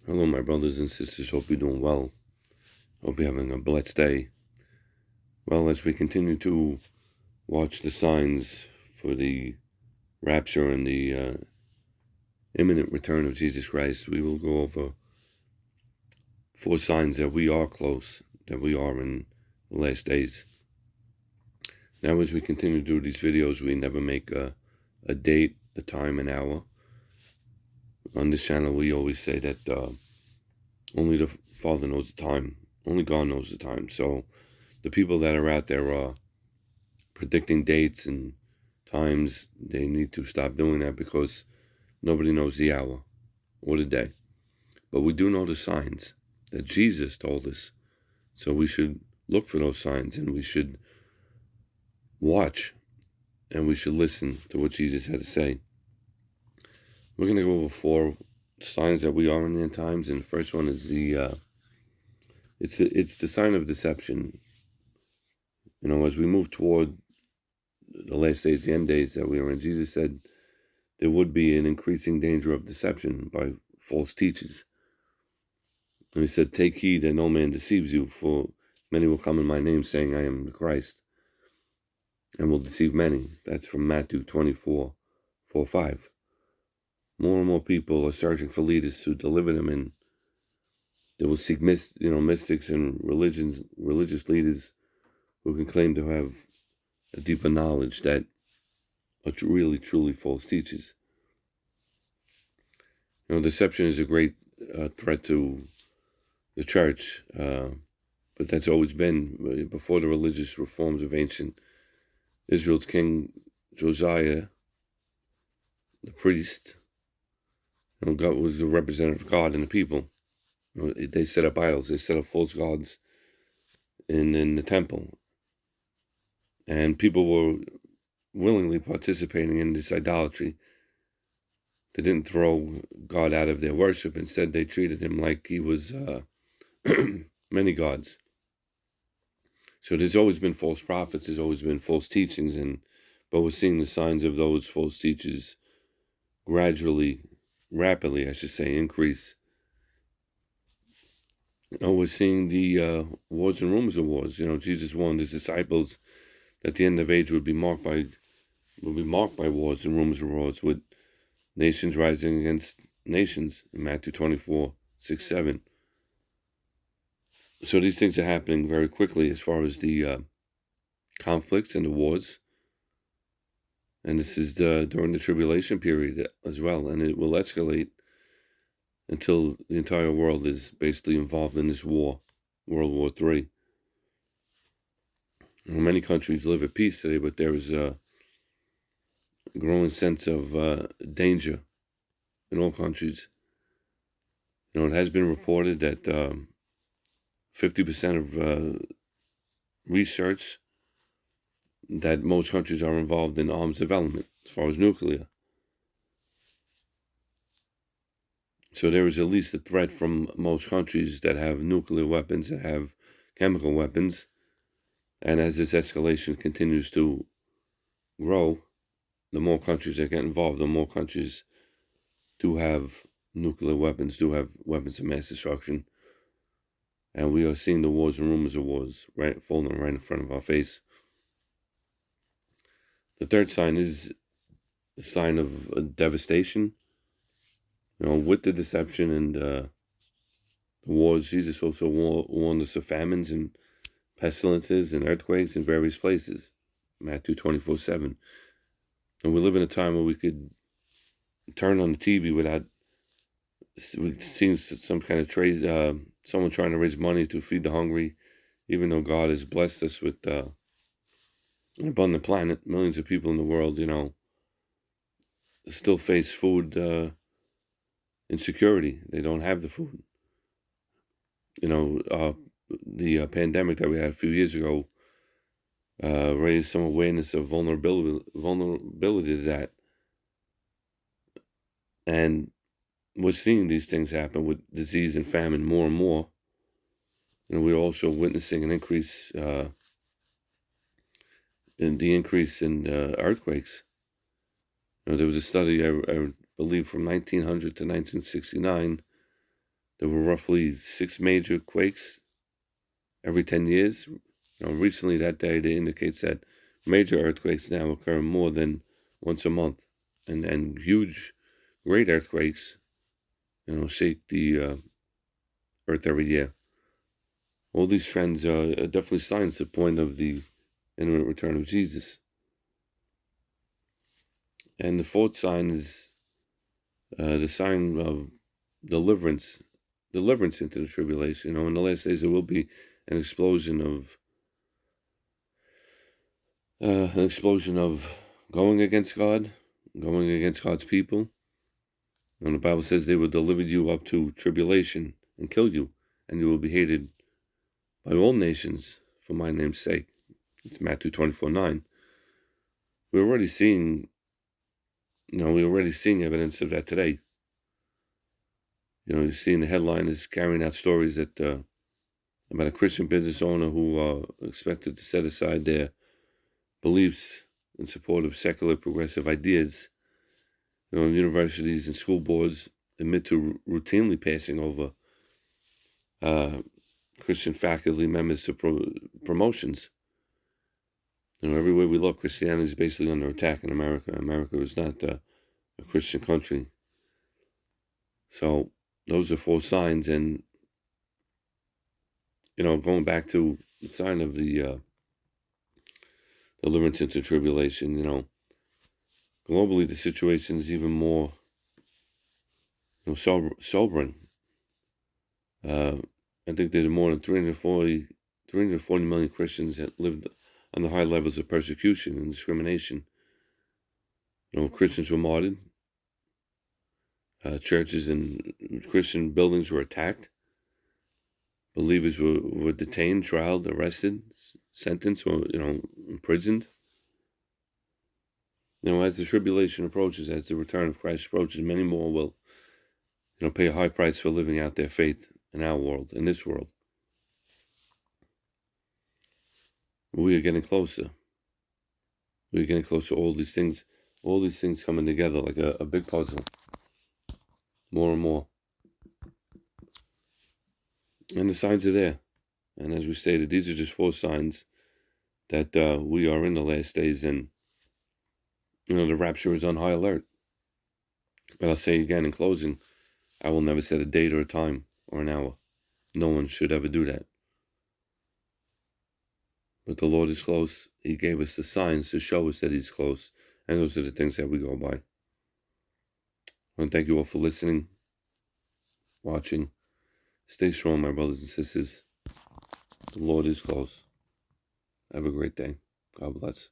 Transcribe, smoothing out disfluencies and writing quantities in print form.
Hello, my brothers and sisters. Hope you're doing well. Hope you're having a blessed day. Well, as we continue to watch the signs for the rapture and the imminent return of Jesus Christ, we will go over 4 signs that we are close, that we are in the last days. Now, as we continue to do these videos, we never make a date, a time, an hour. On this channel, we always say that only the Father knows the time. Only God knows the time. So the people that are out there predicting dates and times, they need to stop doing that, because nobody knows the hour or the day. But we do know the signs that Jesus told us. So we should look for those signs, and we should watch, and we should listen to what Jesus had to say. We're going to go over 4 signs that we are in the end times, and the first one is it's the sign of deception. As we move toward the last days, the end days that we are in, Jesus said there would be an increasing danger of deception by false teachers. And he said, "Take heed that no man deceives you, for many will come in my name, saying, I am the Christ, and will deceive many." That's from Matthew 24:4-5. More and more people are searching for leaders to deliver them, and they will seek mystics and religious leaders who can claim to have a deeper knowledge that are really, truly false teachers. Deception is a great threat to the church, but that's always been. Before the religious reforms of ancient Israel's king Josiah, the priest, God was a representative of God and the people. They set up idols, they set up false gods in the temple, and people were willingly participating in this idolatry. They didn't throw God out of their worship. Instead, they treated him like he was many gods. So there's always been false prophets, there's always been false teachings, but we're seeing the signs of those false teachers rapidly, increase. We're seeing the wars and rumors of wars. Jesus warned his disciples that the end of age would be marked by wars and rumors of wars, with nations rising against nations in Matthew 24:6-7. So these things are happening very quickly as far as the conflicts and the wars. And this is during the tribulation period as well. And it will escalate until the entire world is basically involved in this war, World War III. Many countries live at peace today, but there is a growing sense of danger in all countries. It has been reported that 50% of research that most countries are involved in arms development as far as nuclear. So there is at least a threat from most countries that have nuclear weapons, that have chemical weapons. And as this escalation continues to grow, the more countries that get involved, the more countries do have nuclear weapons, do have weapons of mass destruction. And we are seeing the wars and rumors of wars falling right in front of our face. The third sign is a sign of devastation. With the deception and the wars, Jesus also warned us of famines and pestilences and earthquakes in various places. Matthew 24:7. And we live in a time where we could turn on the TV without seeing some kind of someone trying to raise money to feed the hungry, even though God has blessed us with an abundant planet. Millions of people in the world, still face food insecurity. They don't have the food. The pandemic that we had a few years ago raised some awareness of vulnerability to that. And we're seeing these things happen with disease and famine more and more. We're also witnessing an increase in earthquakes. There was a study, I believe, from 1900 to 1969, There were roughly 6 major quakes every 10 years. Recently that data indicates that major earthquakes now occur more than once a month, and huge, great earthquakes, shake the earth every year. All these trends are definitely signs to point of the imminent return of Jesus. And the fourth sign is the sign of deliverance into the tribulation. In the last days there will be an explosion of going against God, going against God's people. And the Bible says they will deliver you up to tribulation and kill you, and you will be hated by all nations for my name's sake. It's Matthew 24:9. We're already seeing evidence of that today. You're seeing the headline is carrying out stories that about a Christian business owner who expected to set aside their beliefs in support of secular progressive ideas. Universities and school boards admit to routinely passing over Christian faculty members to promotions. Everywhere we look, Christianity is basically under attack in America. America is not a Christian country. So those are 4 signs, and going back to the sign of the deliverance into tribulation, globally the situation is even more sobering. I think there are more than 340 million Christians that lived under high levels of persecution and discrimination. Christians were martyred. Churches and Christian buildings were attacked. Believers were detained, trialed, arrested, sentenced, or imprisoned. As the tribulation approaches, as the return of Christ approaches, many more will pay a high price for living out their faith in our world, in this world. We are getting closer. We're getting closer. All these things coming together like a big puzzle. More and more. And the signs are there. And as we stated, these are just 4 signs that we are in the last days, and the rapture is on high alert. But I'll say again in closing, I will never set a date or a time or an hour. No one should ever do that. But the Lord is close. He gave us the signs to show us that He's close. And those are the things that we go by. I want to thank you all for listening, watching. Stay strong, my brothers and sisters. The Lord is close. Have a great day. God bless.